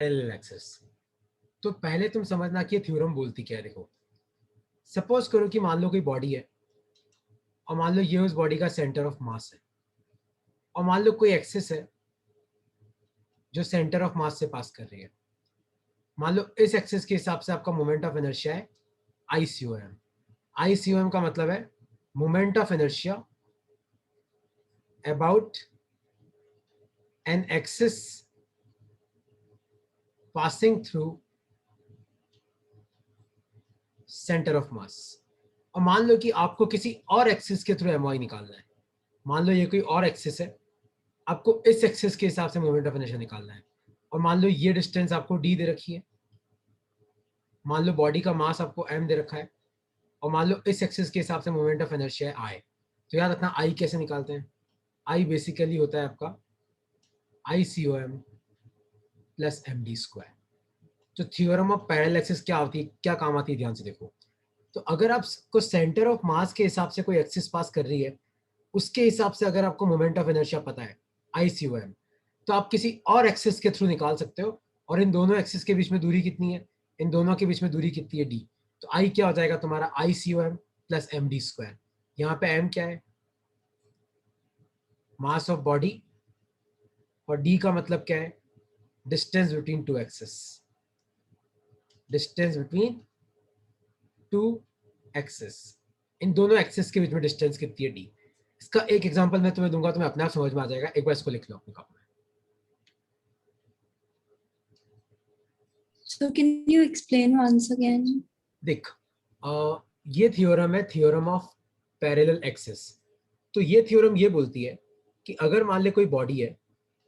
Parallel axis. तो पहले तुम समझना कि ये थ्योरम बोलती क्या है। देखो, सपोज करो कि मान लो कोई बॉडी है और मान लो ये उस बॉडी का सेंटर ऑफ मास है, और मान लो कोई एक्सिस है जो सेंटर ऑफ मास से पास कर रही है। मान लो इस एक्सिस के हिसाब से आपका मोमेंट ऑफ इनर्शिया है ICOM। ICOM का मतलब है moment of inertia about an axis passing through centre of mass. और मान लो कि आपको किसी और एक्सिस के थ्रू MOI निकालना है। मान लो ये कोई और एक्सिस है, आपको इस एक्सिस के हिसाब से मोमेंट ऑफ इनर्शिया निकालना है। और मान लो ये डिस्टेंस आपको D दे रखी है, मान लो बॉडी का मास आपको M दे रखा है, और मान लो इस एक्सिस के हिसाब से मोमेंट ऑफ इनर्शिया है I। तो याद रखना I कैसे निकालते हैं। I बेसिकली होता है आपका ICOM प्लस MD²। तो थ्योरम ऑफ पैरेलल एक्सिस क्या होती है, क्या काम आती है, ध्यान से देखो। तो अगर आपको सेंटर ऑफ मास के हिसाब से कोई एक्सिस पास कर रही है, उसके हिसाब से अगर आपको मोमेंट ऑफ इनर्शिया पता है ICOM, तो आप किसी और एक्सिस के थ्रू निकाल सकते हो। और इन दोनों एक्सिस के बीच में दूरी कितनी है, इन दोनों के बीच में दूरी कितनी है D। तो I क्या हो जाएगा तुम्हारा ICOM प्लस MD²। यहाँ पे M क्या है, मास ऑफ बॉडी, और D का मतलब क्या है, distance between two axis. Distance between two axis, इन दोनों एक्सिस के बीच में डिस्टेंस कितनी है D। इसका एक एग्जांपल मैं तुम्हें दूंगा, तुम्हें अपने आप समझ में आ जाएगा। एक बार इसको लिख लो अपने कॉपी में। So can you explain once again? देख, ये थ्योरम है थ्योरम ऑफ पैरेलल एक्सिस। तो ये थ्योरम ये बोलती है कि अगर मान ले कोई बॉडी है,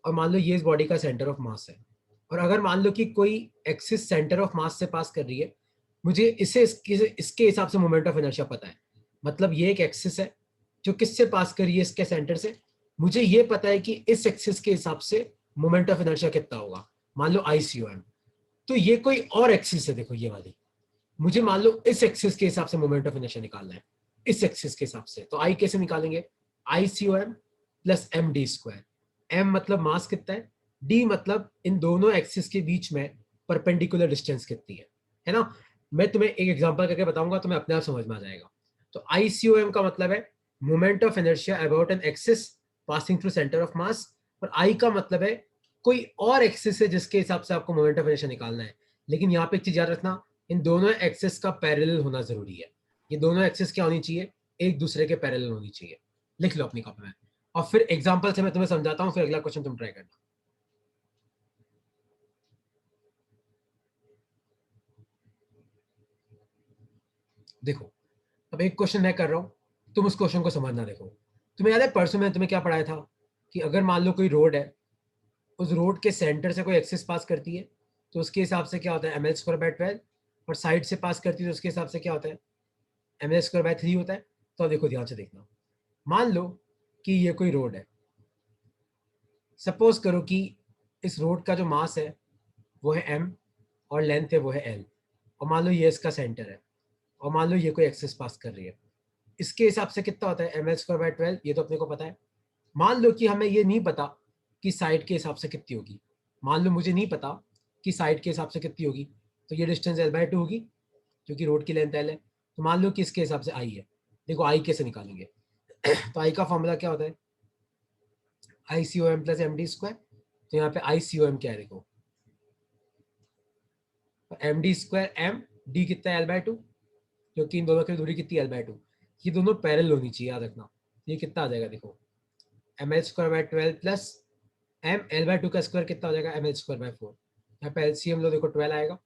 और मान लो ये इस बॉडी का सेंटर ऑफ मास है, और अगर मान लो कि कोई एक्सिस सेंटर ऑफ मास से पास कर रही है, मुझे इसके हिसाब से मोमेंट ऑफ इनर्शिया पता है। मतलब ये एक एक्सिस है जो किससे पास कर रही है, इसके सेंटर से। मुझे ये पता है कि इस एक्सिस के हिसाब से मोमेंट ऑफ इनर्शिया कितना होगा, मान लो ICOM। तो ये कोई और एक्सिस है, देखो ये वाली। मुझे मान लो इस एक्सिस के हिसाब से मोमेंट ऑफ इनर्शिया निकालना है, इस एक्सिस के हिसाब से। तो आई कैसे निकालेंगे, ICOM प्लस MD²। M मतलब मास कितना है, D मतलब इन दोनों एक्सिस के बीच में परपेंडिकुलर डिस्टेंस कितनी है ना। मैं तुम्हें एक एग्जांपल करके बताऊंगा, तुम्हें अपने आप समझ में आ जाएगा। तो ICOM का मतलब है moment of inertia about an axis passing through centre of mass, और I का मतलब है कोई और एक्सिस है जिसके हिसाब से आपको मोमेंट ऑफ इनर्शिया निकालना है। लेकिन यहाँ पे एक चीज याद रखना, इन दोनों एक्सिस का पैरेलल होना जरूरी है। ये दोनों एक्सिस क्या होनी चाहिए, एक दूसरे के पैरेलल होनी चाहिए। लिख लो अपनी कॉपी में, और फिर एग्जांपल से मैं तुम्हें समझाता हूँ, फिर अगला क्वेश्चन तुम ट्राई करना। देखो, अब एक क्वेश्चन मैं कर रहा हूँ, तुम उस क्वेश्चन को समझना। देखो, तुम्हें याद है परसों मैंने तुम्हें क्या पढ़ाया था कि अगर मान लो कोई रोड है, उस रोड के सेंटर से कोई एक्सिस पास करती है, तो उसके हिसाब से क्या होता है mL²/12, और साइड से पास करती है तो उसके हिसाब से क्या होता है mL²/3 होता है। तो देखो ध्यान से देखना, मान लो कि ये कोई रोड है। सपोज करो कि इस रोड का जो मास है वो है M, और लेंथ है वो है L, और मान लो ये इसका सेंटर है, और मान लो ये कोई एक्सिस पास कर रही है। इसके हिसाब से कितना होता है mL²/12, ये तो अपने को पता है। मान लो कि हमें ये नहीं पता कि साइड के हिसाब से कितनी होगी। मान लो मुझे नहीं पता कि साइड के हिसाब से कितनी होगी, तो ये डिस्टेंस L/2 होगी, क्योंकि रोड की लेंथ L है। तो मान लो कि इसके हिसाब से I है। देखो I कैसे निकालेंगे तो I का फॉर्मूला क्या होता है, ICOM प्लस MD²। तो यहाँ पे ICOM क्या है, देखो MD² M, D कितना है L/2, क्योंकि इन दोनों की दूरी कितनी है L/2। ये दोनों पैरेलल होनी चाहिए, याद रखना। ये कितना आ जाएगा, देखो mL²/12 प्लस L/2 का स्क्वायर कितना हो जाएगा mL²/4। यहाँ पे LCM लो, देखो 12 आएगा,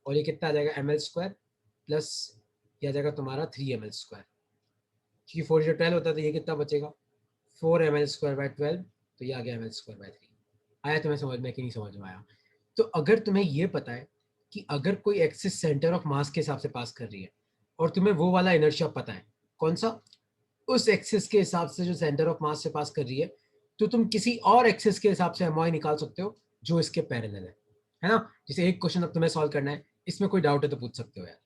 और ये कितना आ जाएगा mL² प्लस ये आ जाएगा तुम्हारा 3mL², क्योंकि 4 जो 12 होता है, तो ये कितना बचेगा 4mL²/12। तो ये आ गया mL²/3। आया तुम्हें समझ में कि नहीं समझ में आया। तो अगर तुम्हें ये पता है कि अगर कोई एक्सिस सेंटर ऑफ मास के हिसाब से पास कर रही है, और तुम्हें वो वाला इनर्शिया पता है, कौन सा, उस एक्सिस के हिसाब से जो सेंटर ऑफ मास से पास कर रही है, तो तुम किसी और एक्सिस के हिसाब से MOI निकाल सकते हो जो इसके पैरेलल है ना। जैसे एक क्वेश्चन अब तुम्हें सॉल्व करना है, इसमें कोई डाउट है तो पूछ सकते हो यार।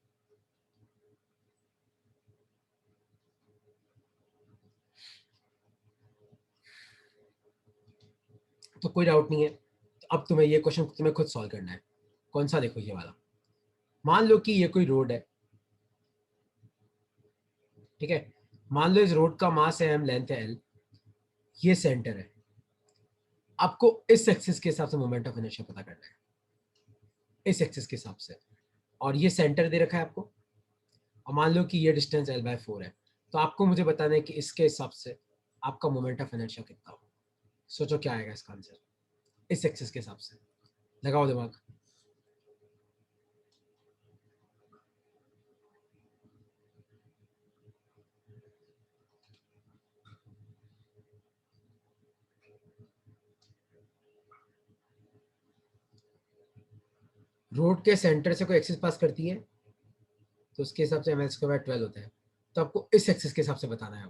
तो कोई डाउट नहीं है, अब तुम्हें ये क्वेश्चन तुम्हें खुद सॉल्व करना है। कौन सा? देखो ये वाला। मान लो कि ये कोई रोड है, ठीक है। मान लो इस रोड का मास है m, लेंथ है l, ये सेंटर है। आपको इस एक्सिस के हिसाब से मोमेंट ऑफ इनर्शिया पता करना है, इस एक्सिस के हिसाब से। और ये सेंटर दे रखा है आपको, और मान लो कि ये डिस्टेंस l/4 है। तो आपको मुझे बताना है कि इसके हिसाब से आपका मोमेंट ऑफ इनर्शिया कितना होगा। सोचो क्या आएगा इसका आंसर, इस एक्सिस के हिसाब से। लगाओ दिमाग। रोड के सेंटर से कोई एक्सिस पास करती है, तो उसके हिसाब से ml/12 होता है। तो आपको इस एक्सिस के हिसाब से बताना है।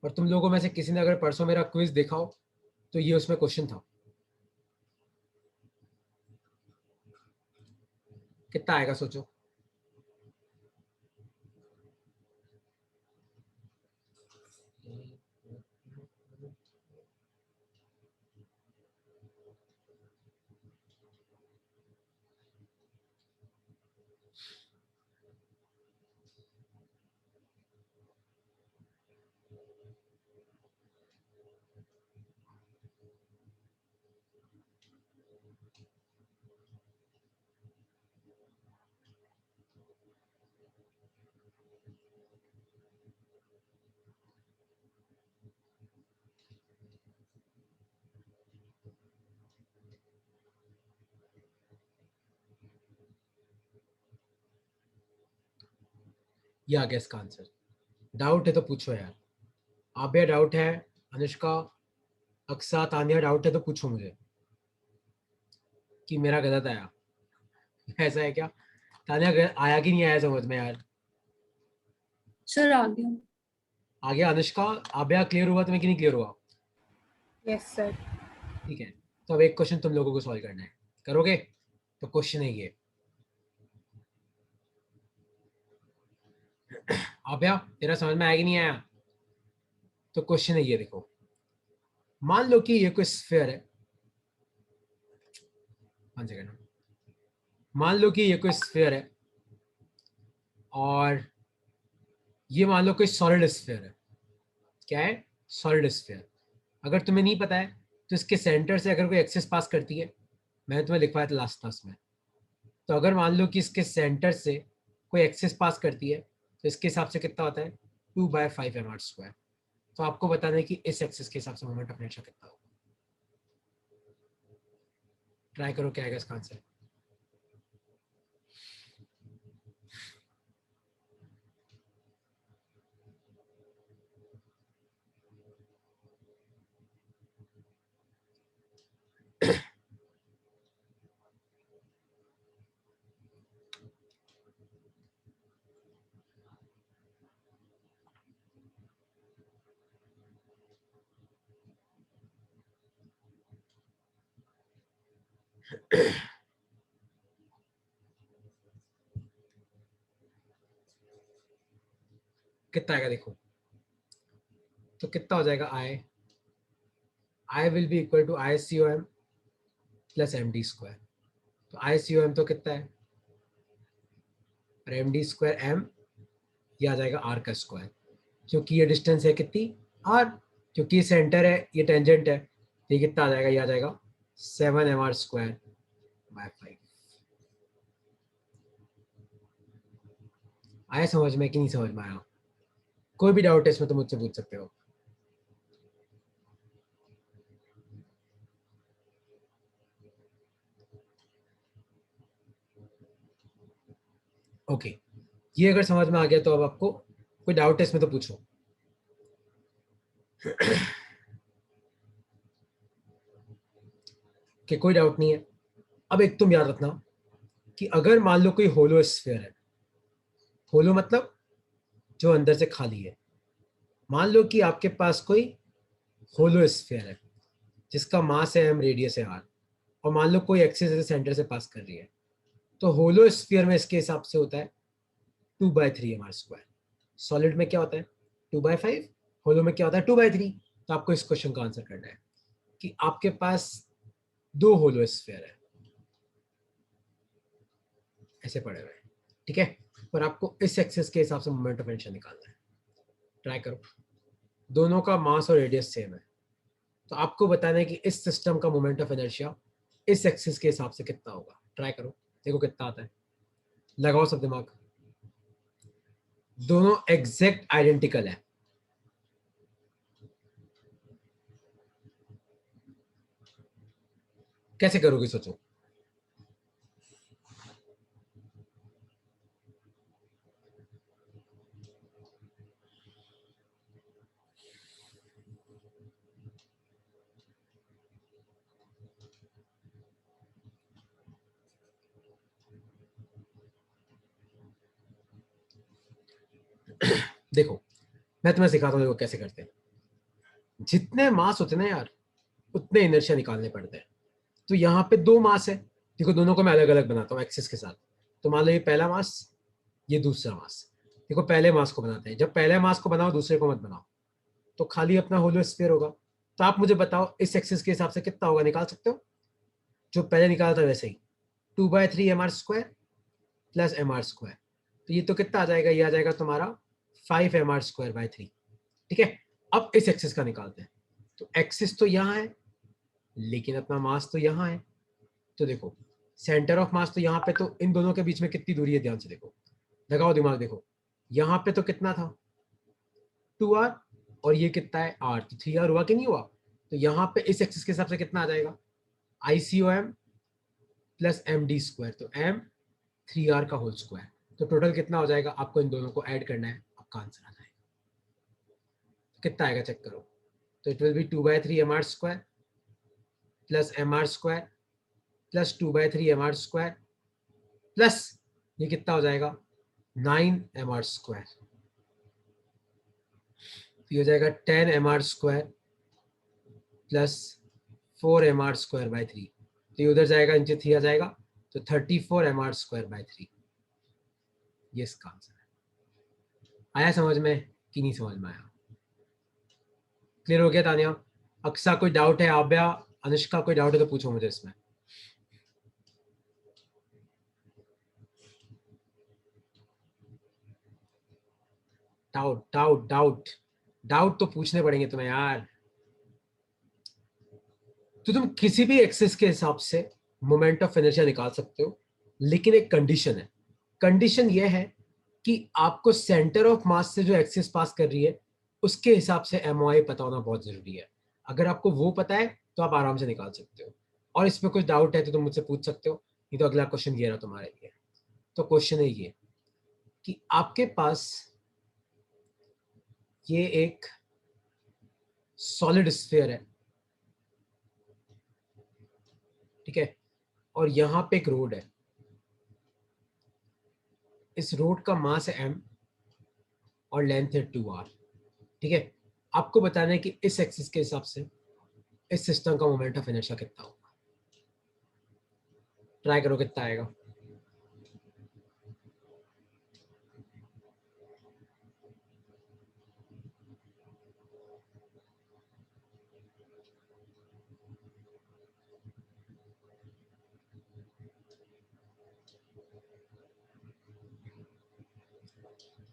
और तुम लोगों में से किसी ने अगर परसों मेरा क्विज देखा हो तो ये उसमें क्वेश्चन था। कितना आएगा सोचो। ये आ गया इसका आंसर। डाउट है तो पूछो यार। आभ्या डाउट है, अनुष्का, अक्सा, तानिया डाउट है तो पूछो मुझे कि मेरा गलत आया। ऐसा है क्या? तानिया आया कि नहीं आया समझ में यार? सर आ गया। आ गया। अनुष्का, आभ्या क्लियर हुआ तुम्हें कि नहीं क्लियर हुआ? Yes sir. ठीक है, तो अब एक क्वेश्चन तुम लोगों को सॉल्व करना है। करोगे? तो क्वेश्चन है ये। आभ्या तेरा समझ में आया कि नहीं आया? तो क्वेश्चन है ये, देखो। मान लो कि ये कोई स्फीयर है। 1 सेकंड। मान लो कि ये कोई स्फीयर है, और ये मान लो कोई सॉलिड स्फीयर है। क्या है? Solid sphere. अगर तुम्हें नहीं पता है तो इसके सेंटर से अगर कोई एक्सिस पास करती है, मैंने तुम्हें लिखवाया था लास्ट क्लास में। तो अगर मान लो कि इसके सेंटर से कोई एक्सिस पास करती है, तो इसके हिसाब से कितना होता है? 2/5 mr²। तो आपको बताना है कि इस एक्सिस के हिसाब से मोमेंट ऑफ इनर्शिया कितना होगा। ट्राई करो, क्या आएगा इसका आंसर। कितना आएगा देखो। तो कितना हो जाएगा? I will be equal to ICOM plus MD²। तो ICOM तो कितना है, और MD² M, ये आ जाएगा R का स्क्वायर। क्योंकि ये डिस्टेंस है कितनी? R। क्योंकि ये सेंटर है, ये टेंजेंट है, तो ये कितना आ जाएगा? ये आ जाएगा 7mr²/5। आया समझ में कि नहीं समझ में आया? कोई भी डाउट है इसमें तो मुझसे पूछ सकते हो। ओके, ये अगर समझ में आ गया तो अब आपको कोई डाउट है इसमें तो पूछो। कि कोई डाउट नहीं है। अब एक तुम याद रखना कि अगर मान लो कोई होलो स्फीयर है, होलो मतलब जो अंदर से खाली है। मान लो कि आपके पास कोई होलो स्फीयर है जिसका मास है m, रेडियस है r, और मान लो कोई एक्सिस ऐसे सेंटर से पास कर रही है। तो होलो स्फीयर में इसके हिसाब से होता है 2/3 mr²। सॉलिड में क्या होता है? 2/5। होलो में क्या होता है? 2/3। तो आपको इस क्वेश्चन का आंसर करना है कि आपके पास दो होलो स्फीयर है, ऐसे पड़े हुए हैं, ठीक है। पर आपको इस एक्सिस के हिसाब से मोमेंट ऑफ इनर्शिया निकालना है। ट्राई करो, दोनों का मास और रेडियस सेम है, तो आपको बताना है कि इस सिस्टम का मोमेंट ऑफ इनर्शिया इस एक्सिस के हिसाब से कितना होगा। ट्राई करो, देखो कितना आता है, लगाओ सब दिमाग। दोनों एग्जैक्ट आइडेंटिकल है, कैसे करोगे सोचो। देखो मैं तुम्हें सिखाता हूँ, देखो कैसे करते हैं। जितने मास होते हैं ना यार, उतने इनर्शिया निकालने पड़ते हैं। तो यहाँ पे दो मास है, देखो दोनों को मैं अलग अलग बनाता हूँ एक्सिस के साथ। तो मान लो ये पहला मास, ये दूसरा मास। देखो पहले मास को बनाते हैं, जब पहले मास को बनाओ दूसरे को मत बनाओ, तो खाली अपना होलो स्फीयर होगा। तो आप मुझे बताओ इस एक्सिस के हिसाब से कितना होगा, निकाल सकते हो? जो पहले निकाला था वैसे ही, 2/3 mr² प्लस mr²। तो ये तो कितना आ जाएगा, ये आ जाएगा तुम्हारा 5 mr²/3, ठीक है। अब इस एक्सिस का निकालते हैं। तो एक्सिस तो यहाँ है, लेकिन अपना मास तो यहाँ है। तो देखो सेंटर ऑफ मास तो यहाँ पे, तो इन दोनों के बीच में कितनी दूरी है, ध्यान से देखो, लगाओ दिमाग। देखो यहाँ पे तो कितना था, 2r, और ये कितना है r, तो 3r हुआ कि नहीं हुआ। तो यहाँ पे इस एक्सिस के हिसाब से कितना आ जाएगा, ICOM प्लस MD², तो m 3r का होल स्क्वायर। तो टोटल कितना हो जाएगा, आपको इन दोनों को ऐड करना है, आपका आंसर आ जाएगा। कितना आएगा चेक करो। तो it will be 2/3 mr² plus mr² plus 2/3 mr² plus ये कितना हो जाएगा, 9 mr²। ये हो जाएगा 10 mr² प्लस 4 mr²/3। तो ये उधर जाएगा, नीचे 3 आ जाएगा, तो 34 mr²/3। ये इसका आंसर है। आया समझ में कि नहीं समझ में आया? क्लियर हो गया तानिया? अक्सा कोई डाउट है? आव्या, अनुष्का कोई डाउट है तो पूछो मुझे इसमें। डाउट डाउट डाउट डाउट तो पूछने पड़ेंगे तुम्हें यार। तो तुम किसी भी एक्सिस के हिसाब से मोमेंट ऑफ इनर्शिया निकाल सकते हो, लेकिन एक कंडीशन है। कंडीशन ये है कि आपको सेंटर ऑफ मास से जो एक्सिस पास कर रही है उसके हिसाब से MOI पता होना बहुत जरूरी है। अगर आपको वो पता है तो आप आराम से निकाल सकते हो। और इसमें कुछ डाउट है तो तुम मुझसे पूछ सकते हो, नहीं तो अगला क्वेश्चन ये रहा तुम्हारे लिए। तो क्वेश्चन है ये कि आपके पास ये एक सॉलिड स्फीयर है, ठीक है, और यहाँ पे एक रोड है। इस रोड का मास है m और लेंथ है 2r, ठीक है। आपको बताना है कि इस एक्सिस के हिसाब से इस सिस्टम का मोमेंट ऑफ इनर्शिया कितना होगा। ट्राई करो कितना आएगा।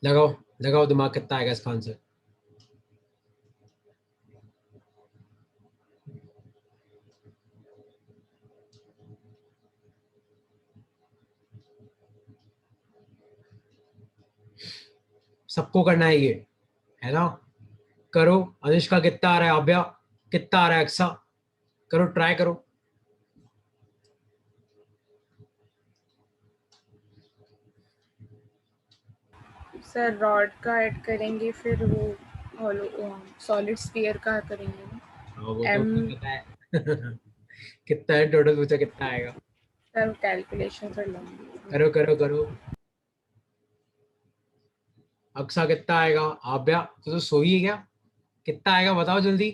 लगाओ लगाओ दिमाग, कितना आएगा इसका आंसर। सबको करना है ये, है ना? करो। अनुष्का कितना आ रहा है, आव्या कितना आ रहा है, अक्सा करो, ट्राई करो। सर रॉड का ऐड करेंगे, फिर वो हॉलो सॉलिड स्फीयर का करेंगे ना। वो तो एम पता है। कितना है टोटल, पूछा कितना आएगा। सर कैलकुलेशन कर लूँगी। करो करो करो। अक्सा कितना आएगा, आव्या तो सोई है क्या, कितना आएगा बताओ जल्दी।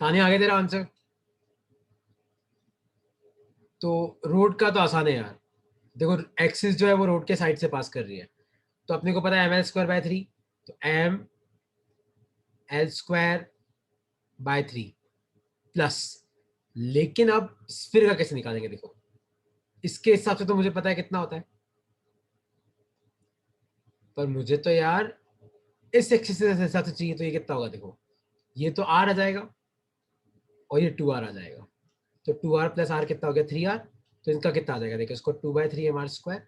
ताने आगे तेरा आंसर। तो रोड का तो आसान है यार। देखो एक्सिस जो है वो रोड के साइड से पास कर रही है, तो अपने को पता है ml²/3, तो ml²/3 प्लस लेकिन अब स्फीयर का कैसे निकालेंगे? देखो इसके हिसाब से तो मुझे पता है कितना होता है, पर मुझे तो यार इस एक्सिस के हिसाब से चाहिए, तो ये कितना होगा? देखो ये तो r आ जाएगा और ये 2r आ जाएगा, तो 2r प्लस r कितना हो गया? 3r। तो इनका कितना आ जाएगा? देखो इसको 2/3 mr²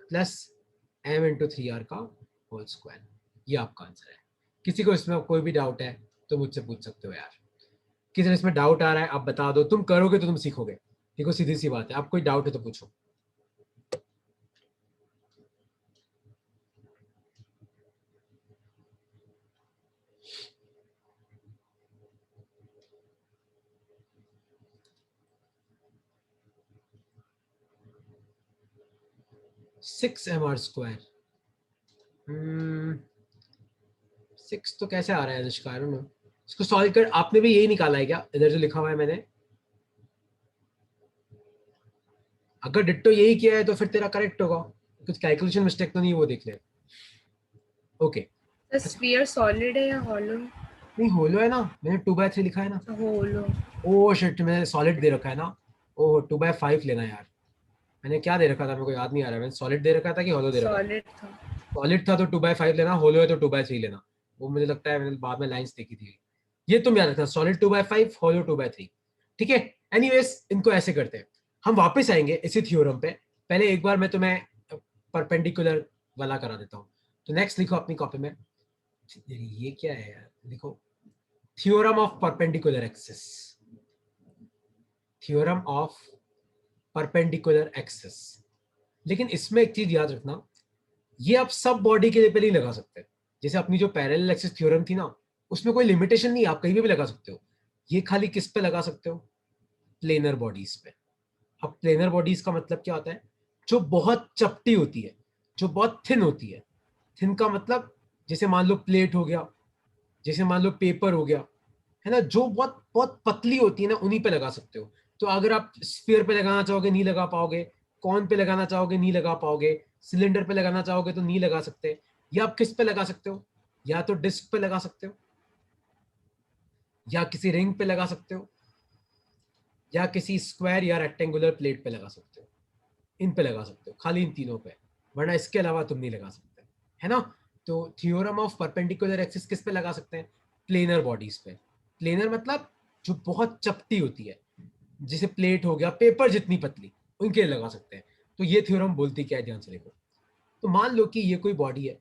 plus m into 3r का होल स्क्वायर। ये आपका आंसर है। किसी को इसमें कोई भी डाउट है तो मुझसे पूछ सकते हो यार। किसी ने इसमें डाउट आ रहा है आप बता दो, तुम करोगे तो तुम सीखोगे। देखो सीधी सी बात है, आप कोई डाउट है तो पूछो। Six mr²। 6 तो कैसे आ रहा है अनुष्का? इसको सॉल्व कर। आपने भी यही निकाला है क्या इधर जो लिखा हुआ है मैंने? अगर डिट्टो यही किया है तो फिर तेरा करेक्ट होगा, कुछ कैलकुलेशन मिस्टेक तो नहीं, वो देख ले। ओके। सर स्फीयर सॉलिड है या हॉलो? नहीं होलो है ना, मैंने 2/3 लिखा है ना। होलो। ओ शिट, मैंने सॉलिड दे रखा है ना। ओ 2/5 लेना यार। मैंने क्या दे रखा था मेरे को याद नहीं आ रहा है, मैंने सॉलिड दे रखा था कि होलो दे रखा था? सॉलिड था। सॉलिड था तो 2/5 लेना, होलो है तो 2/3 लेना। वो मुझे लगता है मैंने बाद में लाइंस देखी थी। ये तुम याद रखना, सॉलिड 2/5, होलो 2/3। ठीक है। एनीवेज इनको ऐसे करते हैं, हम वापस आएंगे इसी थ्योरम पे। पहले एक बार मैं तुम्हें परपेंडिकुलर वाला करा देता हूँ। तो नेक्स्ट लिखो अपनी कॉपी में। ये क्या है यार? देखो theorem of perpendicular axis. Theorem of perpendicular axis. लेकिन इसमें एक चीज याद रखना, ये आप सब बॉडी के लिए पे नहीं लगा सकते। जैसे अपनी जो पैरेलल एक्सिस थ्योरम थी ना, उसमें कोई लिमिटेशन नहीं, आप कहीं भी लगा सकते हो। ये खाली किस पे लगा सकते हो? प्लेनर बॉडीज पे। अब प्लेनर बॉडीज का मतलब क्या होता है? जो बहुत चपटी होती है, जो बहुत थिन होती है। थिन का मतलब जैसे मान लो प्लेट हो गया, जैसे मान लो पेपर हो गया, है ना। जो बहुत बहुत पतली होती है ना, उन्हीं पे लगा सकते हो। तो अगर आप स्फीयर पे लगाना चाहोगे नहीं लगा पाओगे, कॉन पे लगाना चाहोगे नहीं लगा पाओगे, सिलेंडर पे लगाना चाहोगे तो नहीं लगा सकते। या आप किस पे लगा सकते हो? या तो डिस्क पे लगा सकते हो, या किसी रिंग पे लगा सकते हो, या किसी स्क्वायर या रेक्टेंगुलर प्लेट पे लगा सकते हो। इन पे लगा सकते हो, खाली इन तीनों पे, वरना इसके अलावा तुम नहीं लगा सकते, है ना। तो थ्योरम ऑफ परपेंडिकुलर एक्सिस किस पे लगा सकते हैं? प्लेनर बॉडीज पे। प्लेनर मतलब जो बहुत चपटी होती है, जैसे प्लेट हो गया, पेपर जितनी पतली, उनके लिए लगा सकते हैं। तो ये थ्योरम बोलती क्या है, ध्यान से देखो। तो मान लो कि ये कोई बॉडी है,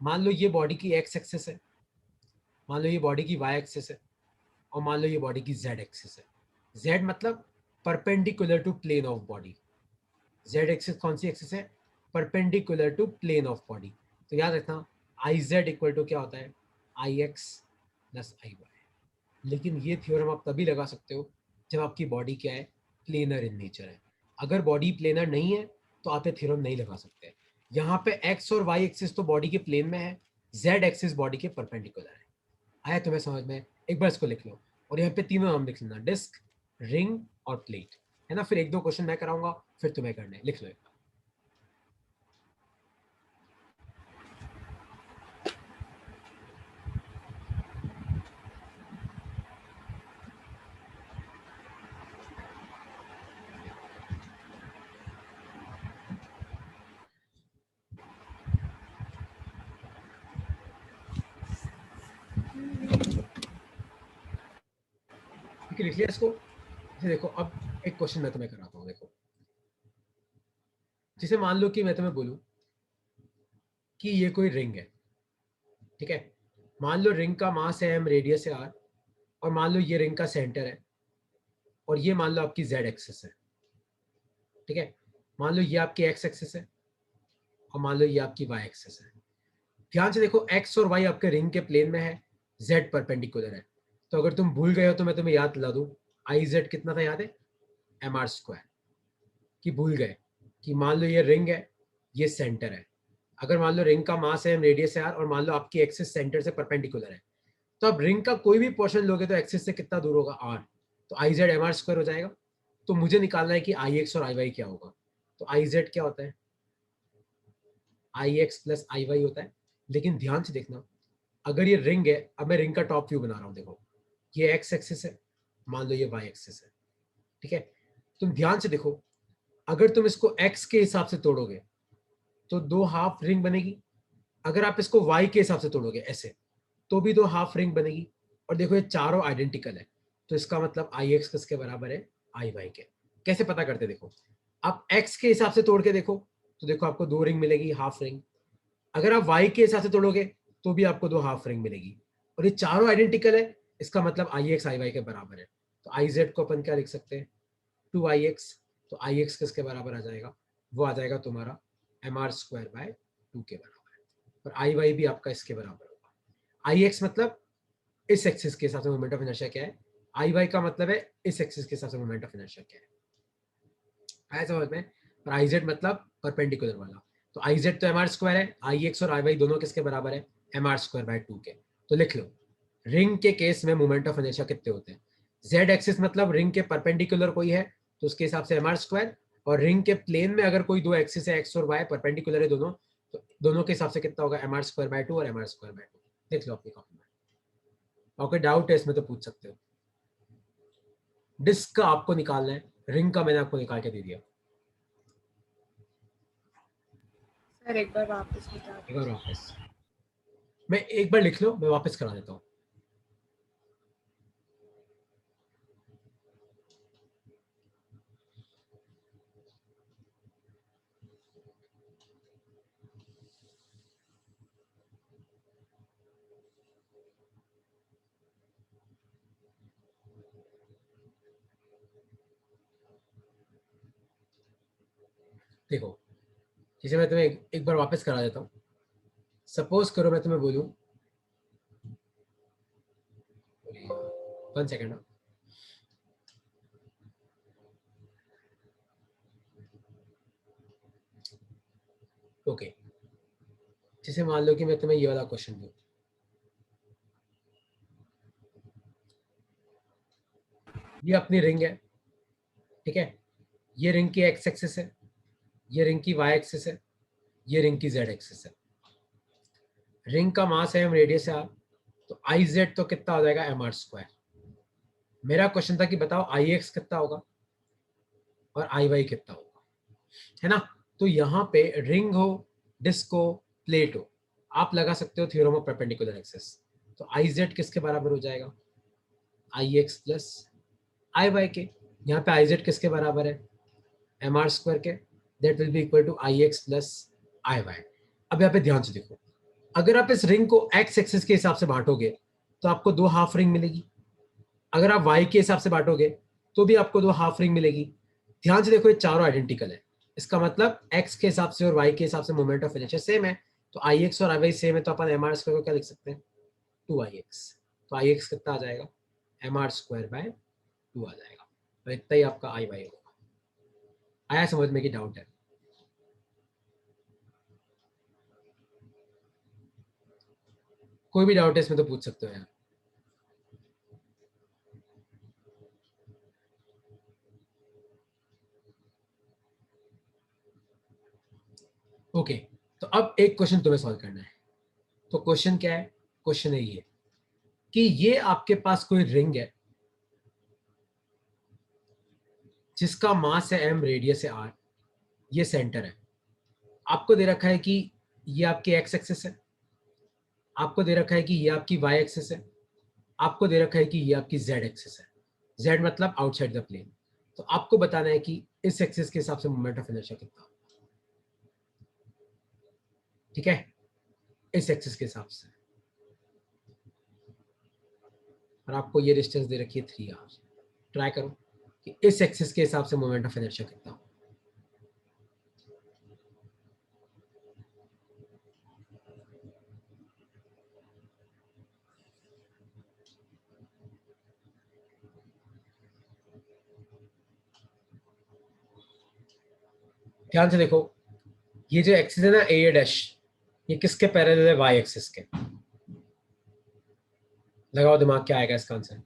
मान लो ये बॉडी की एक्स एक्सिस है, मान लो ये बॉडी की वाई एक्सिस है, और मान लो ये बॉडी की जेड एक्सिस है। जेड मतलब perpendicular to plane of body. Z axis कौन सी एक्सिस है? Perpendicular to plane of body. तो याद रखना आई जेड इक्वल टू क्या होता है? आई एक्स प्लस आई वाई। लेकिन ये थ्योरम आप तभी लगा सकते हो जब आपकी बॉडी क्या है? प्लेनर इन नेचर है। अगर बॉडी प्लेनर नहीं है तो आप ये थ्योरम नहीं लगा सकते। यहाँ पे एक्स और वाई एक्सिस तो बॉडी के प्लेन में है, जेड एक्सिस बॉडी के परपेंडिकुलर है। आया तुम्हें समझ में? एक बार इसको लिख लो, और यहाँ पे तीनों नाम लिख लेना, डिस्क, रिंग और प्लेट, है ना। फिर एक दो क्वेश्चन मैं कराऊंगा, फिर तुम्हें करना है, लिख लो एक बार। ठीक है, लिख लिया इसको। जैसे देखो अब एक क्वेश्चन मैं तुम्हें कराता हूँ। देखो जैसे मान लो कि मैं तुम्हें बोलूं कि ये कोई रिंग है, ठीक है। मान लो रिंग का मास है एम, रेडियस है आर, और मान लो ये रिंग का सेंटर है, और ये मान लो आपकी जेड एक्सिस है, ठीक है। मान लो ये आपकी एक्स एक्सिस है, और मान लो ये आपकी वाई एक्सिस है। ध्यान से देखो, एक्स और वाई आपके रिंग के प्लेन में है, जेड परपेंडिकुलर है। तो अगर तुम भूल गए हो तो मैं तुम्हें याद दिला दूं, आई जेड कितना था याद है? mr²। कि भूल गए कि मान लो ये रिंग है, ये सेंटर है। अगर मान लो रिंग का मास है, रेडियस है आर, और मान लो आपकी एक्सिस सेंटर से परपेंडिकुलर है, तो अब रिंग का कोई भी पोर्शन लोगे तो एक्सिस से कितना दूर होगा? आर। तो आई जेड mr² हो जाएगा। तो मुझे निकालना है कि आई एक्स और आई वाई क्या होगा। तो आई जेड क्या होता है? आई एक्स प्लस आई वाई होता है। लेकिन ध्यान से देखना, अगर ये रिंग है, अब मैं रिंग का टॉप व्यू बना रहा हूँ, देखो ये x एक्सिस है, मान लो ये y एक्सिस है, ठीक है। तुम ध्यान से देखो, अगर तुम इसको x के हिसाब से तोड़ोगे तो दो हाफ रिंग बनेगी, अगर आप इसको y के हिसाब से तोड़ोगे ऐसे तो भी दो हाफ रिंग बनेगी। और देखो ये चारों आइडेंटिकल है, तो इसका मतलब आई एक्स किसके बराबर है, आई वाई के। कैसे पता करते, देखो आप x के हिसाब से तोड़ के देखो, तो देखो आपको दो रिंग मिलेगी, हाफ रिंग। अगर आप y के हिसाब से तोड़ोगे तो भी आपको दो हाफ रिंग मिलेगी। और ये चारों आइडेंटिकल है, इसका मतलब आई एक्स आई वाई के बराबर है। तो आई जेड को अपन क्या लिख सकते हैं, 2ix। तो आई एक्स किसके बराबर आ जाएगा, वो आ जाएगा तुम्हारा mr²/2 के बराबर है। और आई वाई भी आपका इसके बराबर होगा। आई एक्स मतलब इस एक्सिस के हिसाब से मोमेंट ऑफ इनर्शिया क्या है, आई वाई का मतलब है इस एक्सिस के हिसाब से मोमेंट ऑफ इनर्शिया क्या है, आया समझ में। और आई जेड मतलब परपेंडिकुलर वाला। तो आई जेड तो mr² है, आई एक्स और आई वाई दोनों किसके बराबर है, mr²/2 के। तो लिख लो, रिंग के केस में मोमेंट ऑफ इनर्शिया कितने होते हैं, जेड एक्सिस मतलब रिंग के परपेंडिकुलर कोई है तो उसके हिसाब से mr², और रिंग के प्लेन में अगर कोई दो एक्सिस है एक्स और वाई परपेंडिकुलर है दोनों, तो दोनों के हिसाब से कितना होगा, mr²/2 और mr²/2। देख लो अपनी कॉपी में, और कोई डाउट है इसमें तो पूछ सकते हो। डिस्क का आपको निकालना है, रिंग का मैंने आपको निकाल के दे दिया। सर एक बार वापस बता एक बार वापस, मैं एक बार लिख लो, मैं वापस करा देता हूँ। देखो, जैसे मैं तुम्हें एक बार वापस करा देता हूँ। सपोज करो मैं तुम्हें बोलूं, 1 सेकेंड। ओके, जैसे मान लो कि मैं तुम्हें ये वाला क्वेश्चन दूं, ये अपनी रिंग है, ठीक है। ये रिंग की एक्स एक्सिस है, ये रिंग की वाई एक्सिस है, ये रिंग की जेड एक्सिस है। रिंग का मास है एम, रेडियस है आर, तो आई जेड तो कितना हो जाएगा, mr²। मेरा क्वेश्चन था कि बताओ आई एक्स कितना होगा और आई वाई कितना होगा, है ना। तो यहाँ पे रिंग हो, डिस्क हो, प्लेट हो, आप लगा सकते हो थ्योरम ऑफ परपेंडिकुलर एक्सिस। तो आई जेड किसके बराबर हो जाएगा, आई एक्स प्लस आई वाई के। यहाँ पे आई जेड किसके बराबर है, mr² के, that will be equal to I X plus I Y. अब यहाँ पे ध्यान से देखो, अगर आप इस रिंग को एक्स एक्सिस के हिसाब से बांटोगे तो आपको दो हाफ रिंग मिलेगी, अगर आप वाई के हिसाब से बांटोगे तो भी आपको दो हाफ रिंग मिलेगी। ध्यान से देखो, ये चारों आइडेंटिकल है, इसका मतलब एक्स के हिसाब से और वाई के हिसाब से मोमेंट ऑफ इनर्शिया सेम है। तो आई एक्स और आई वाई सेम है, तो अपन mr² को क्या लिख सकते हैं, 2ix। तो आई एक्स कितना आ जाएगा, mr²/2 आ जाएगा, तो इतना ही आपका आई वाई होगा। आया समझ में कि डाउट है, कोई भी डाउट है इसमें तो पूछ सकते हो यार। ओके, तो अब एक क्वेश्चन तुम्हें सॉल्व करना है। तो क्वेश्चन क्या है, क्वेश्चन है ये कि ये आपके पास कोई रिंग है जिसका मास है m, रेडियस है r, ये सेंटर है। आपको दे रखा है कि ये आपकी x एक्सिस है, आपको दे रखा है कि ये आपकी y एक्सिस है, आपको दे रखा है कि ये आपकी z एक्सिस है। z मतलब आउटसाइड द प्लेन। तो आपको बताना है कि इस एक्सिस के हिसाब से मोमेंट ऑफ इनर्शिया कितना, ठीक है, इस एक्सिस के हिसाब से। और आपको ये डिस्टेंस दे रखी है 3r। ट्राई करो कि इस एक्सिस के हिसाब से मोमेंट ऑफ इनर्शिया कितना हो। ध्यान से देखो, ये जो एक्सिस है ना ए डैश, ये किसके पैरेलल है, वाई एक्सिस के। लगाओ दिमाग, क्या आएगा इसका आंसर।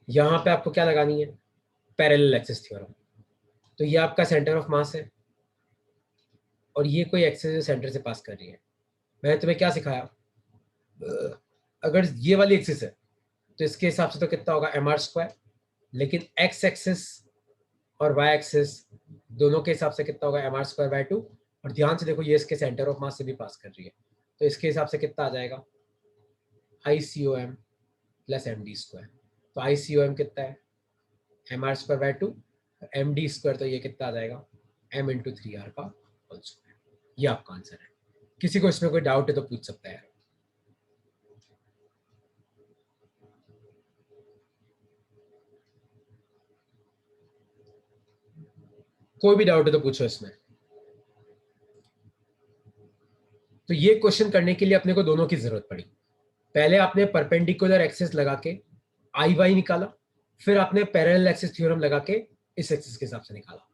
यहाँ पे आपको क्या लगानी है, पैरेलल एक्सिस थ्योरम। तो ये आपका सेंटर ऑफ मास है और ये कोई एक्सिस सेंटर से पास कर रही है। मैंने तुम्हें क्या सिखाया, अगर ये वाली एक्सिस है तो इसके हिसाब से तो कितना होगा mr², लेकिन x एक्सिस और y एक्सिस दोनों के हिसाब से कितना होगा mr²/2। और ध्यान से देखो ये इसके सेंटर ऑफ मास से भी पास कर रही है, तो इसके हिसाब से कितना आ जाएगा ICOM प्लस md²। तो ICOM कितना है mr²/2, md² तो ये कितना आ जाएगा m × 3r का होल स्क्वायर। ये आपका आंसर है। किसी को इसमें कोई डाउट है तो पूछ सकता है। कोई भी डाउट है तो पूछो इसमें। तो ये क्वेश्चन करने के लिए अपने को दोनों की जरूरत पड़ी। पहले आपने परपेंडिकुलर एक्सिस लगा के आई वाई निकाला, फिर आपने पैरेलल एक्सिस थ्योरम लगा के इस एक्सिस के हिसाब से निकाला।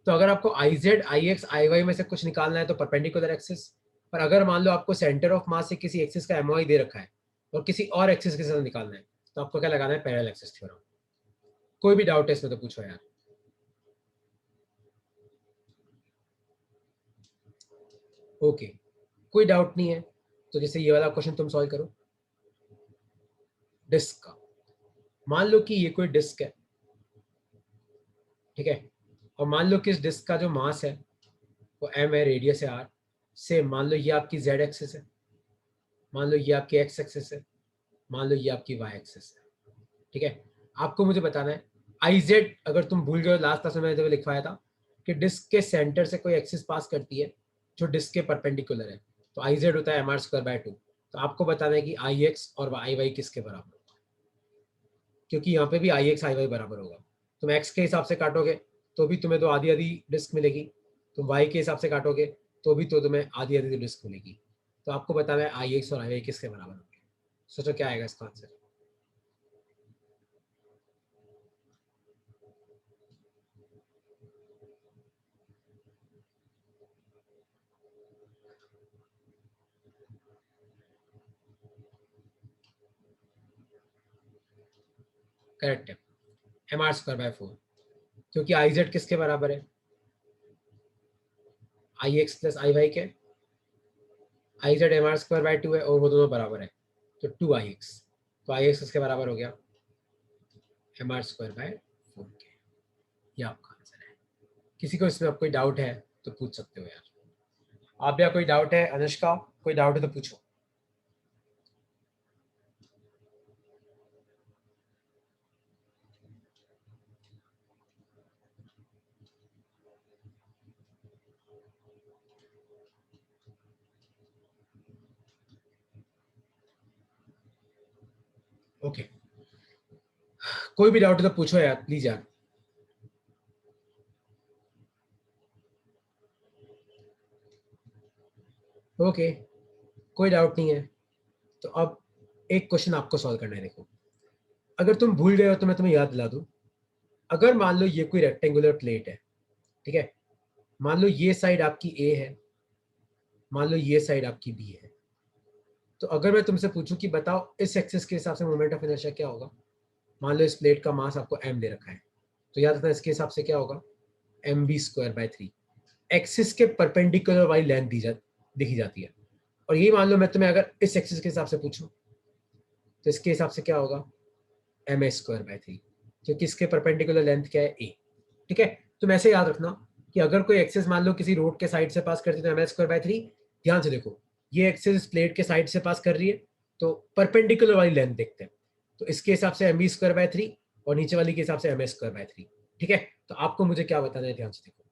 तो अगर आपको I Z I X I Y में से कुछ निकालना है तो परपेंडिकुलर एक्सिस, पर अगर मान लो आपको सेंटर ऑफ मास से किसी एक्सिस का एमओआई दे रखा है और किसी और एक्सिस के साथ निकालना है तो आपको क्या लगाना है पैरेलल एक्सिस थ्योरम। कोई भी डाउट है इसमें तो पूछो यार। ओके, कोई डाउट नहीं है तो जैसे ये वाला क्वेश्चन तुम सॉल्व करो डिस्क का। मान लो कि ये कोई डिस्क है, ठीक है, और मान लो कि इस डिस्क का जो मास है वो m है, रेडियस है r। से मान लो ये आपकी z एक्सिस है, मान लो ये आपकी x एक्सिस है, मान लो ये आपकी y एक्सिस है, ठीक है। आपको मुझे बताना है आई जेड, अगर तुम भूल गए लास्ट क्लास में मैंने लिखवाया था कि डिस्क के सेंटर से कोई एक्सिस पास करती है जो डिस्क के परपेंडिकुलर है, तो आई जेड होता है mr²/2। तो आपको बताना है कि आई एक्स और आई वाई किसके बराबर होगा, क्योंकि यहाँ पे भी आई एक्स आई वाई बराबर होगा। तुम एक्स के हिसाब से काटोगे तो भी तुम्हें तो आधी आधी डिस्क मिलेगी, तुम वाई के हिसाब से काटोगे तो भी तो तुम्हें आधी आधी डिस्क मिलेगी। तो आपको बताना है आई एक्स और आई वाई किसके बराबर होंगे। सोचो क्या आएगा इसका आंसर। करेक्ट है, mr²/4, क्योंकि आई जेड किसके बराबर है आई एक्स प्लस आई वाई के। आई जेड mr²/2 है और वो दोनों बराबर है तो 2ix, तो आई एक्स किसके बराबर हो गया mr²/4 के। ये आपका आंसर है। किसी को इसमें कोई डाउट है तो पूछ सकते हो यार। आप या कोई डाउट है अनुष्का, कोई डाउट है तो पूछो। ओके, कोई भी डाउट है तो पूछो यार प्लीज यार। ओके, कोई डाउट नहीं है तो अब एक क्वेश्चन आपको सॉल्व करना है। देखो, अगर तुम भूल गए हो तो मैं तुम्हें याद दिला दूं। अगर मान लो ये कोई रेक्टेंगुलर प्लेट है, ठीक है, मान लो ये साइड आपकी ए है, मान लो ये साइड आपकी बी है, तो अगर मैं तुमसे पूछूं कि बताओ इस एक्सिस के हिसाब से मोमेंट ऑफ इनर्शिया क्या होगा। मान लो इस प्लेट का मास आपको m दे रखा है, तो याद रखना इसके हिसाब से क्या होगा mv²/3। एक्सिस के परपेंडिकुलर वाली लेंथ दिखी जाती है। और ये मान लो मैं तुम्हें अगर इस एक्सिस के हिसाब से पूछूं तो इसके हिसाब से क्या होगा ma²/3, क्योंकि इसके परपेंडिकुलर लेंथ क्या है a, ठीक है। तुम ऐसे याद रखना कि अगर कोई एक्सिस मान लो किसी रोड के साइड से पास करती है तो ma²/3। ध्यान से देखो, ये एक्सिस प्लेट के साइड से पास कर रही है तो परपेंडिकुलर वाली लेंथ देखते हैं, तो इसके हिसाब से mv²/3 और नीचे वाली के हिसाब से ma²/3, ठीक है। तो आपको मुझे क्या बताना है, ध्यान से देखो,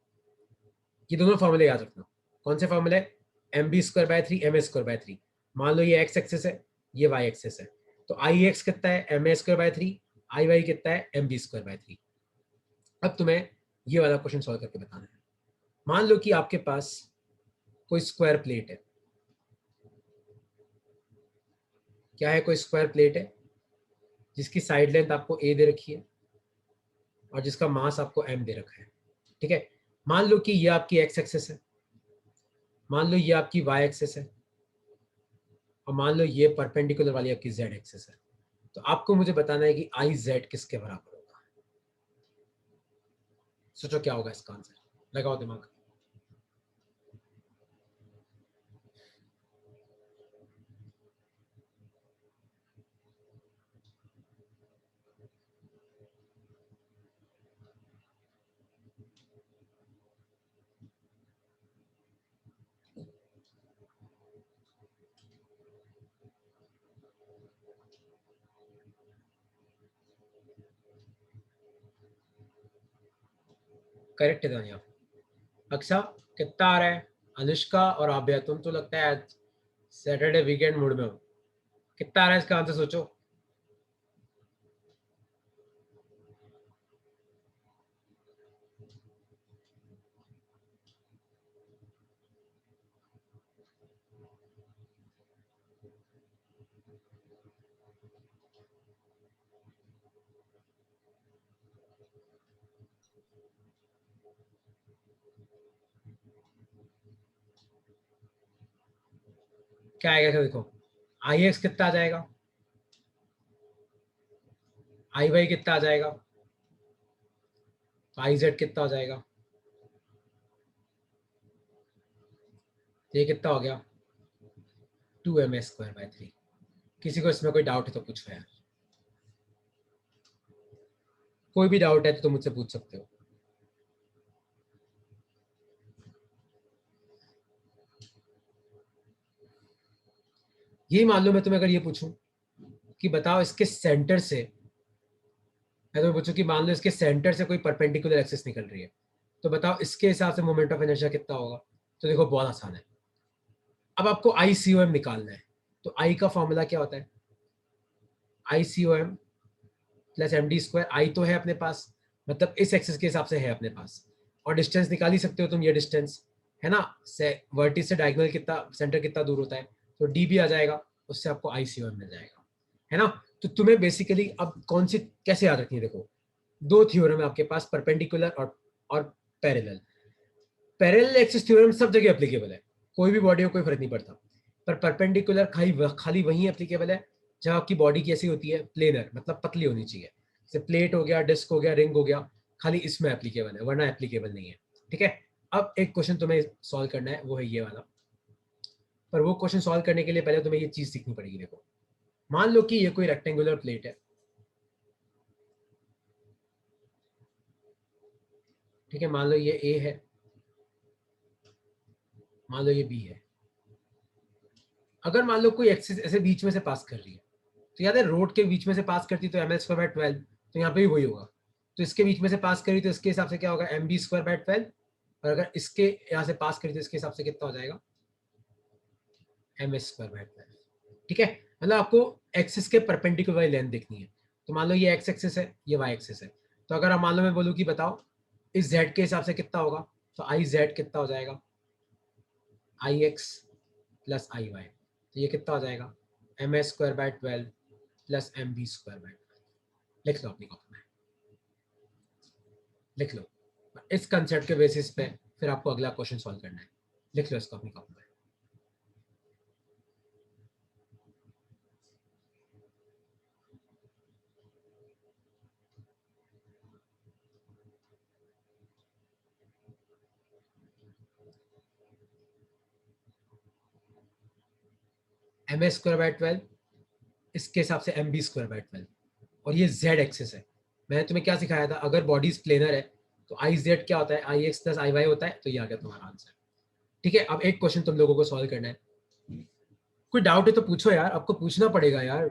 ये दोनों फॉर्मूले याद रखना। कौन से फॉर्मूले, mv²/3 ma²/3। मान लो ये एक्स एक्सिस है, ये वाई एक्सिस है, तो आई एक्स कितना है ma²/3, आई वाई कितना है mv²/3। अब तुम्हें ये वाला क्वेश्चन सॉल्व करके बताना है। मान लो कि आपके पास कोई स्क्वायर प्लेट है, क्या है, कोई स्क्वायर प्लेट है जिसकी साइड लेंथ आपको ए दे रखी है और जिसका मास आपको m दे रखा है, ठीक है। मान लो कि ये आपकी एक्स एक्सिस है, मान लो ये आपकी वाई एक्सिस है, और मान लो ये परपेंडिकुलर वाली आपकी जेड एक्सिस है। तो आपको मुझे बताना है कि आई जेड किसके बराबर होगा। सोचो क्या होगा इसका आंसर, लगाओ दिमाग। करेक्ट है तानिया। अक्सा कितना आ रहा है? अनुष्का और आभ्या, तुम तो लगता है आज सैटरडे वीकेंड मूड में हो। कितना आ रहा है इसका आंसर सोचो। क्या आएगा देखो, आई एक्स कितना आ जाएगा, आई वाई कितना आ जाएगा, तो आई जेड कितना हो जाएगा, तो ये कितना हो गया 2ms²/3। किसी को इसमें कोई डाउट है तो पूछो यार, कोई भी डाउट है तो तुम मुझसे पूछ सकते हो। ये मान लो मैं तुम्हें अगर ये पूछूं कि बताओ इसके सेंटर से, मैं तुम्हें पूछूं कि मान लो इसके सेंटर से कोई परपेंडिकुलर एक्सिस निकल रही है, तो बताओ इसके हिसाब से मोमेंट ऑफ इनर्शिया कितना होगा। तो देखो बहुत आसान है। अब आपको ICOM निकालना है, तो आई का फॉर्मूला क्या होता है, ICOM प्लस md²। आई तो है अपने पास, मतलब इस एक्सिस के हिसाब से है अपने पास, और डिस्टेंस निकाल ही सकते हो तुम, ये डिस्टेंस है ना, से वर्टिस से डायगोनल कितना, सेंटर कितना दूर होता है, तो डी भी आ जाएगा, उससे आपको ICOM मिल जाएगा, है ना। तो तुम्हें बेसिकली अब कौन सी कैसे याद रखनी है, देखो दो थ्योरम है आपके पास, परपेंडिकुलर और पैरेलल। पैरेलल एक्सिस थ्योरम सब जगह एप्लीकेबल है, कोई भी बॉडी हो कोई फर्क नहीं पड़ता, पर परपेंडिकुलर खाली वही एप्लीकेबल है जब आपकी बॉडी कैसी होती है, प्लेनर, मतलब पतली होनी चाहिए, जैसे प्लेट हो गया, डिस्क हो गया, रिंग हो गया, खाली इसमें एप्लीकेबल है, वरना एप्लीकेबल नहीं है। ठीक है, अब एक क्वेश्चन तुम्हें सॉल्व करना है, वो है ये वाला। पर वो क्वेश्चन सॉल्व करने के लिए पहले तुम्हें ये चीज सीखनी पड़ेगी। देखो मान लो कि ये कोई रेक्टेंगुलर प्लेट है, ठीक है, मान लो ये ए है, मान लो ये बी है। अगर मान लो कोई एक्सिस ऐसे बीच में से पास कर रही है, तो याद है रोड के बीच में से पास करती तो ml²/12, तो यहाँ पे भी वही होगा। तो इसके बीच में से पास करी तो इसके हिसाब से क्या होगा mb²/12, और अगर इसके यहाँ से पास करी तो इसके हिसाब से कितना हो जाएगा ms²/12। ठीक है, मतलब आपको एक्सिस के परपेंडिकुलर लेंथ देखनी है। तो मान लो ये एक्स एक्सिस है, ये वाई एक्सिस है, तो अगर मान लो मैं बोलूँ कि बताओ इस जेड के हिसाब से कितना होगा, तो आई जेड कितना हो जाएगा आई एक्स प्लस आई वाई, तो ये कितना हो जाएगा ms²/12 प्लस mb²/12। लिख लो अपनी कॉपी में, लिख लो। इस कंसेप्ट के बेसिस पे फिर आपको अगला क्वेश्चन सॉल्व करना है, लिख लो इसको अपनी कॉपी में। ms²/12 इसके हिसाब से mb²/12, और ये z एक्सिस है। मैंने तुम्हें क्या सिखाया था, अगर बॉडीज प्लेनर है तो आई जेड क्या होता है, आई एक्स प्लस आई वाई होता है, तो ये आ गया तुम्हारा आंसर। ठीक है, अब एक क्वेश्चन तुम लोगों को सॉल्व करना है, कोई डाउट है तो पूछो यार, आपको पूछना पड़ेगा यार,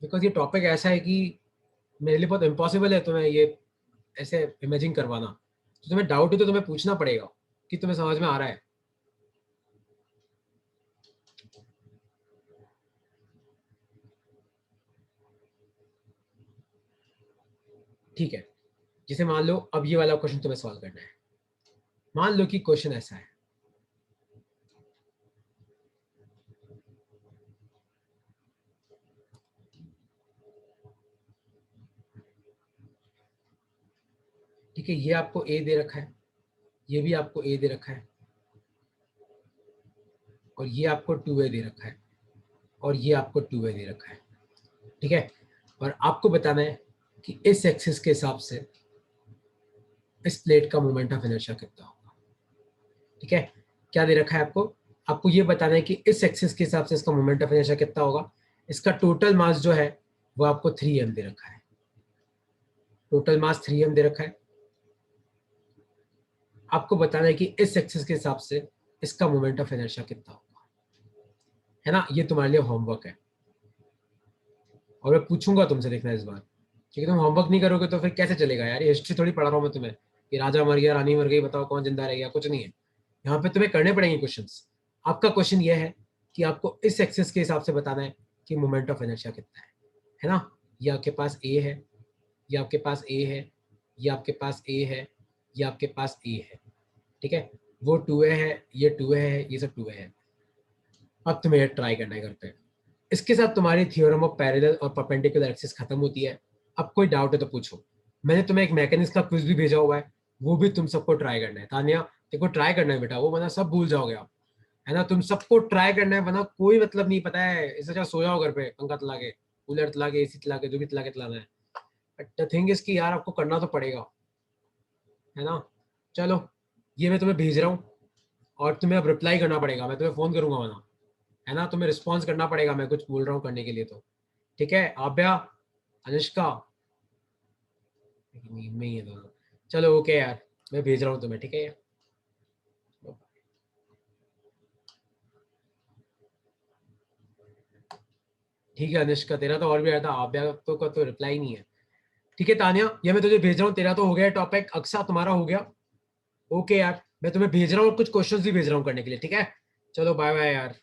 बिकॉज ये टॉपिक ऐसा है कि मेरे लिए बहुत इम्पॉसिबल है तुम्हें ये ऐसे इमेजिन करवाना। तो तुम्हें डाउट है तो तुम्हें पूछना पड़ेगा कि तुम्हें समझ में आ रहा है। ठीक है, जैसे मान लो अब ये वाला क्वेश्चन तुम्हें सॉल्व करना है। मान लो कि क्वेश्चन ऐसा है, ठीक है, ये आपको ए दे रखा है, ये भी आपको ए दे रखा है, और ये आपको 2a दे रखा है, और ये आपको 2a दे रखा है। ठीक है, और आपको बताना है कि इस एक्सिस के हिसाब से इस प्लेट का मोमेंट ऑफ इनर्शिया कितना होगा। ठीक है, क्या दे रखा है आपको, आपको ये बताना है कि इस एक्सिस के हिसाब से इसका मोमेंट ऑफ इनर्शिया कितना होगा। इसका टोटल मास जो है वो आपको 3m दे रखा है, टोटल मास 3m दे रखा है। आपको बताना है कि इस एक्सिस के हिसाब से इसका मोमेंट ऑफ इनर्शिया कितना होगा, है ना। ये तुम्हारे लिए होमवर्क है, और मैं पूछूंगा तुमसे, देखना इस बार, क्योंकि तुम होमवर्क नहीं करोगे तो फिर कैसे चलेगा यार, ये हिस्ट्री थोड़ी पढ़ा रहा हूँ मैं तुम्हें कि राजा मर गया, रानी मर गई, बताओ कौन जिंदा रह गया, कुछ नहीं है। यहाँ पे तुम्हें करने पड़ेंगे क्वेश्चंस। आपका क्वेश्चन ये है कि आपको इस एक्सिस के हिसाब से बताना है कि मोमेंट ऑफ इनर्शिया कितना है ना। ये आपके पास ए है, ये आपके पास ए है, ये आपके पास ए है, ये आपके पास ए है, ठीक है। वो 2a है, ये 2a है, ये सब 2a है। अब तुम्हें ट्राई करना है घर पे। इसके साथ तुम्हारी थ्योरम ऑफ पैरेलल और परपेंडिकुलर एक्सिस खत्म होती है। अब कोई डाउट है तो पूछो। मैंने तुम्हें एक मैकेनिक्स का क्विज भी भेजा हुआ है, वो भी तुम सबको ट्राई करना है। तानिया देखो ट्राई करना है बेटा, वो वरना सब भूल जाओगे आप, है ना। तुम सबको ट्राई करना है, वरना कोई मतलब नहीं, पता है। इससे अच्छा सो जाओ घर पे, पंखा चला के, कूलर चला के, एसी चला के, जो भी चला के चलाना है। बट द थिंग इज कि यार आपको करना तो पड़ेगा, है ना। चलो ये मैं तुम्हें भेज रहा हूँ, और तुम्हें अब रिप्लाई करना पड़ेगा, मैं तुम्हें फोन करूंगा वरना, है ना। तुम्हें रिस्पॉन्स करना पड़ेगा, मैं कुछ बोल रहा हूँ करने के लिए तो, ठीक है। आभ्या, अनुष्का, नींद में ही है दोनों। चलो ओके यार, मैं भेज रहा हूँ तुम्हें, ठीक है यार। ठीक है अनुष्का, तेरा तो और भी आया था, आभ्या तो का तो रिप्लाई नहीं है। ठीक है तानिया, ये मैं तुझे भेज रहा हूँ, तेरा तो हो गया टॉपिक। अक्सा तुम्हारा हो गया। ओके यार, मैं तुम्हें भेज रहा हूँ, कुछ क्वेश्चंस भी भेज रहा हूँ करने के लिए, ठीक है। चलो बाय बाय यार।